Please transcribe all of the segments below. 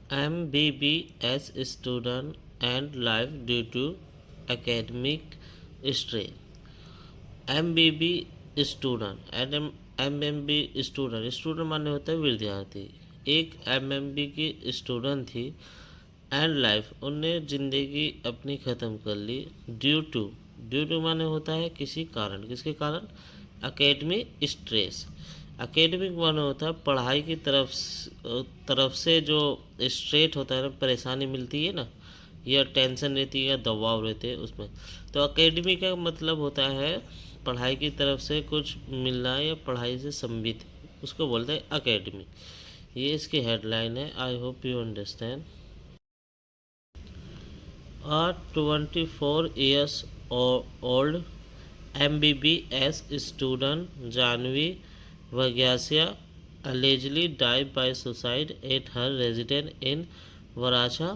MBBS student and life due to academic strain. MBB student MMB student माने होता है विद्यार्थी। एक MMB की स्टूडेंट थी एंड लाइफ उनने ज़िंदगी अपनी ख़त्म कर ली ड्यू टू माने होता है किसी कारण। किसके कारण? Academic stress. एकेडमिक माने होता है पढ़ाई की तरफ से जो स्ट्रेट होता है ना, परेशानी मिलती है ना, या टेंशन रहती है या दबाव रहते हैं उसमें। तो एकेडमिक का मतलब होता है पढ़ाई की तरफ से कुछ मिलना या पढ़ाई से संबंधित, उसको बोलते हैं एकेडमिक। ये इसकी हेडलाइन है। I hope you understand. A 24 years old MBBS student Janvi Vagyasya allegedly died by suicide at her residence in Varacha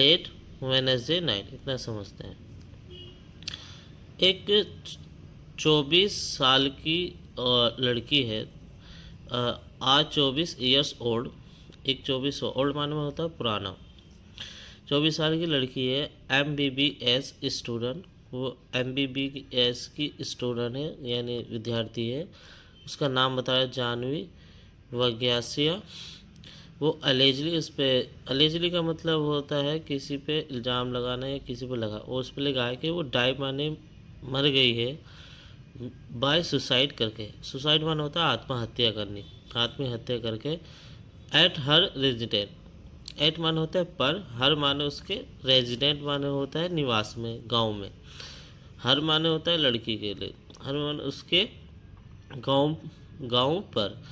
late Wednesday night। इतना समझते हैं। एक 24 साल की लड़की है। आज 24 ईयर्स ओल्ड। एक 24 ओल्ड माने में होता है पुराना। 24 साल की लड़की है, MBBS स्टूडेंट। वो MBBS की स्टूडेंट है, यानी विद्यार्थी है। उसका नाम बताया जानवी वग्यासिया। वो अलेजली का मतलब होता है किसी पे इल्ज़ाम लगाना या किसी पे लगा। वो उस पर लगा है कि वो डाई माने मर गई है बाय सुसाइड करके। सुसाइड माने होता है आत्महत्या करनी, आत्महत्या करके। एट हर रेजिडेंट, एट माने होता है पर, हर माने उसके, रेजिडेंट माने होता है निवास में, गांव में। हर माने होता है लड़की के लिए, हर माने उसके गांव पर।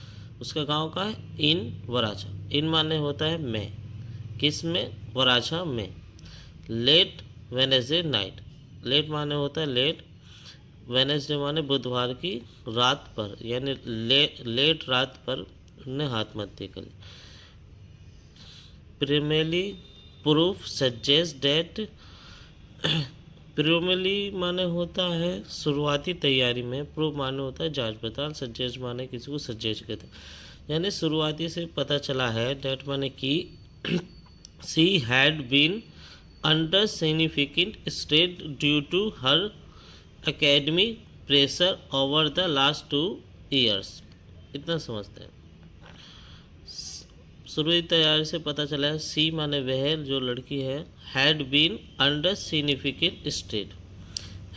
उसका गांव का है इन वराछा। इन माने होता है में, किस में? वराछा में। Late Wednesday night. लेट माने होता है लेट, वेनेसडे माने बुधवार की रात पर, यानी लेट रात पर उन्होंने आत्महत्या कर ली। प्रिमेली प्रूफ सजेस्ट डेट। प्रिमेली माने होता है शुरुआती तैयारी में, प्रूफ माने होता है जांच पड़ताल, सजेस्ट माने किसी को सजेस्ट करते, यानी शुरुआती से पता चला है। डेट माने कि she had been under significant stress due to her academic pressure over the last 2 years। इतना समझते हैं। शुरुआती तैयारी से पता चला है। सी माने वह जो लड़की है, had been under significant stress.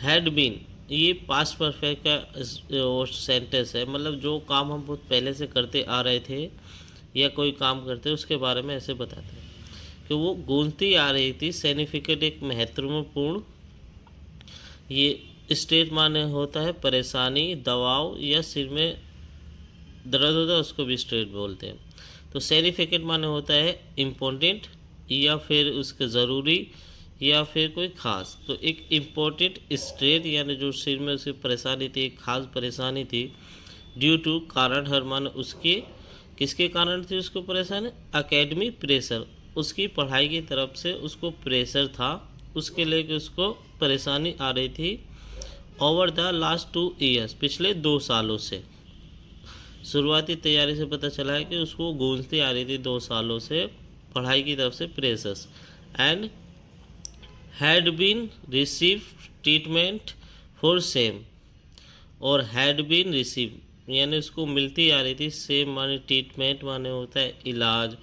Had been ये पास्ट परफेक्ट का सेंटेंस है, मतलब जो काम हम बहुत पहले से करते आ रहे थे या कोई काम करते उसके बारे में ऐसे बताते हैं कि वो गूंजती आ रही थी। सिग्निफिकेंट एक महत्वपूर्ण। ये स्ट्रेस माने होता है परेशानी, दबाव या सिर में दर्द होता है, उसको भी स्ट्रेस बोलते हैं। तो सिग्निफिकेंट माने होता है इम्पोर्टेंट या फिर उसके ज़रूरी या फिर कोई ख़ास। तो एक इम्पोर्टेंट स्ट्रेस यानी जो सिर में उसे परेशानी थी, एक खास परेशानी थी। ड्यू टू कारण, हर मान उसके, किसके कारण थी उसको परेशानी? एकेडमिक प्रेशर, उसकी पढ़ाई की तरफ से उसको प्रेशर था, उसके लेके उसको परेशानी आ रही थी। ओवर द लास्ट 2 years, पिछले 2 सालों से। शुरुआती तैयारी से पता चला है कि उसको गूंजती आ रही थी 2 सालों से पढ़ाई की तरफ से pressures. And had been receive treatment for same, और हैड बीन रिसीव यानी उसको मिलती आ रही थी। सेम माने ट्रीटमेंट माने होता है इलाज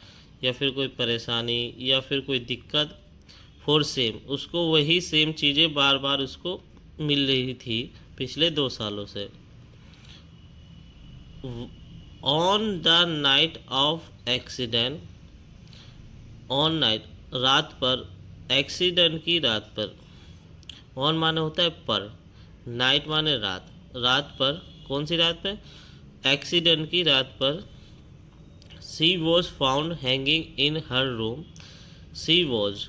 या फिर कोई परेशानी या फिर कोई दिक्कत। फॉर सेम उसको वही सेम चीज़ें बार बार उसको मिल रही थी पिछले 2 सालों से। On the night of accident, on night रात पर, एक्सीडेंट की रात पर। ऑन माने होता है पर, नाइट माने रात, रात पर, कौन सी रात पर? एक्सीडेंट की रात पर। She was found hanging in her room. She was,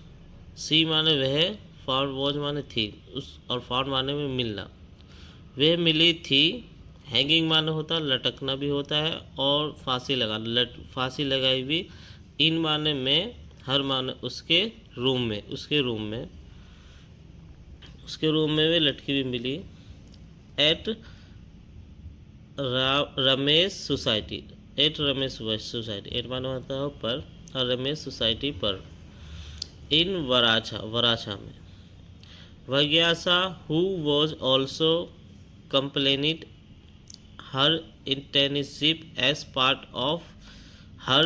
she माने वह, फाउंड वॉज माने थी, उस, और फाउंड माने में मिलना। वह मिली थी। हैंगिंग माने होता है लटकना भी होता है, और फांसी लगाना, फांसी लगाई हुई। इन माने में, हर माने उसके रूम में, उसके रूम में, उसके रूम में वे लटकी हुई मिली। At Ramesh society, at Ramesh society, at माने होता है पर, रमेश सोसाइटी पर इन वराछा में। वग्यासा who was also complained her internship as part of her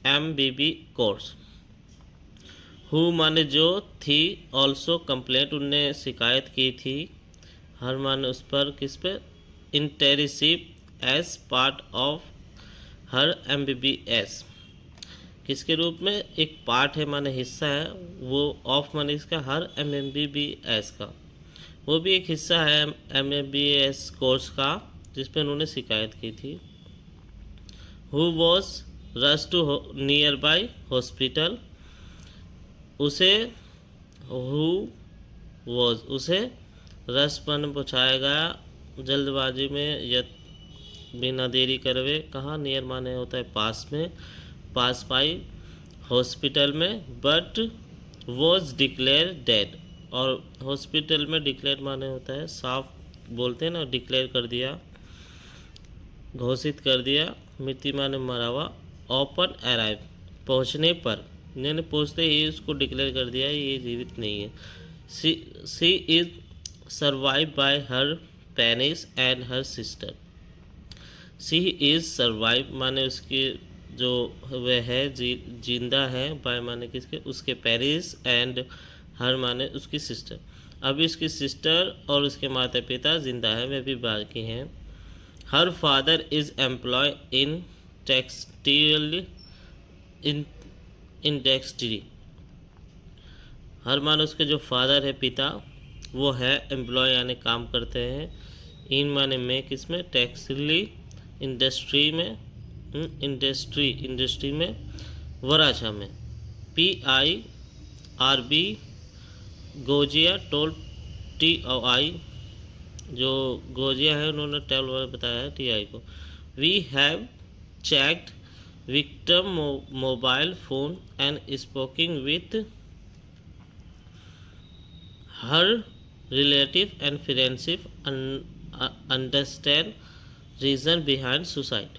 MBB course. Who माने जो थी, ऑल्सो कंप्लेंट उनने शिकायत की थी, हर माने उस पर, किस पे, internship as part of her MBBS, किसके रूप में, एक पार्ट है माने हिस्सा है, वो ऑफ माने इसका हर MBBS का, वो भी एक हिस्सा है MBBS कोर्स का जिस पे उन्होंने शिकायत की थी। Who was rush to nearby hospital, उसे, हु वॉज, उसे रश पर पहुँचाया गया जल्दबाजी में या बिना देरी करवे, कहाँ, नियर माने होता है पास में, पास पाई हॉस्पिटल में, बट वॉज डिक्लेयर डेड, और हॉस्पिटल में डिक्लेयर माने होता है साफ बोलते हैं ना, डिक्लेयर कर दिया, घोषित कर दिया, मृत्यु माने मरा हुआ, ऑपन अराइव, पहुंचने पर, इन्होंने पहुंचते ही उसको डिक्लेयर कर दिया ये जीवित नहीं है। She is survive by her parents and her sister. She is survive माने उसकी जो वह है जिंदा है, बाय माने किसके, उसके पेरेंट्स, एंड हर माने उसकी सिस्टर। अभी उसकी सिस्टर और उसके माता पिता जिंदा है, वे भी बाकी हैं। Her father is employ in textile industry. Her माने उसके जो फादर है, पिता, वो है एम्प्लॉय यानी काम करते हैं, इन माने में, किसमें, टेक्सटाइल इंडस्ट्री में, इंडस्ट्री में, वराछा में। PIRB गोजिया टोल TI, जो गोजिया है उन्होंने टेल बताया है TI को। We have checked victim mobile phone and speaking with her relative and friendship understand reason behind suicide.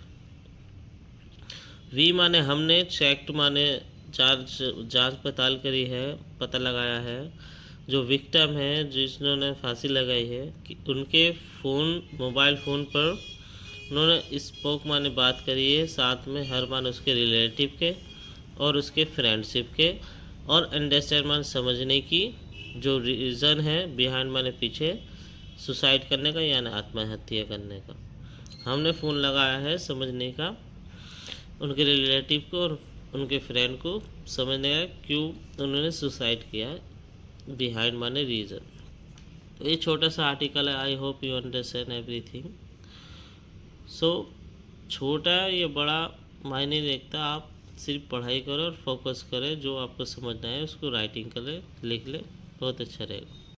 We माने हमने, चेक्ड माने जांच पड़ताल करी है, पता लगाया है, जो विक्टिम है जिन्होंने फांसी लगाई है, कि उनके फ़ोन, मोबाइल फ़ोन पर उन्होंने स्पोक माने बात करी है, साथ में हर माने उसके रिलेटिव के और उसके फ्रेंडशिप के, और अंडरस्टैंड माने समझने की, जो रीज़न है, बिहाइंड माने पीछे, सुसाइड करने का यानी आत्महत्या करने का। हमने फ़ोन लगाया है समझने का, उनके रिलेटिव को और उनके फ्रेंड को समझने का क्यों उन्होंने सुसाइड किया, बिहाइंड माने रीज़न। तो ये छोटा सा आर्टिकल है, I hope you understand everything. So छोटा या बड़ा मायने नहीं रखता, आप सिर्फ पढ़ाई करो और फोकस करें, जो आपको समझना है उसको राइटिंग करें, लिख लें, बहुत अच्छा रहेगा।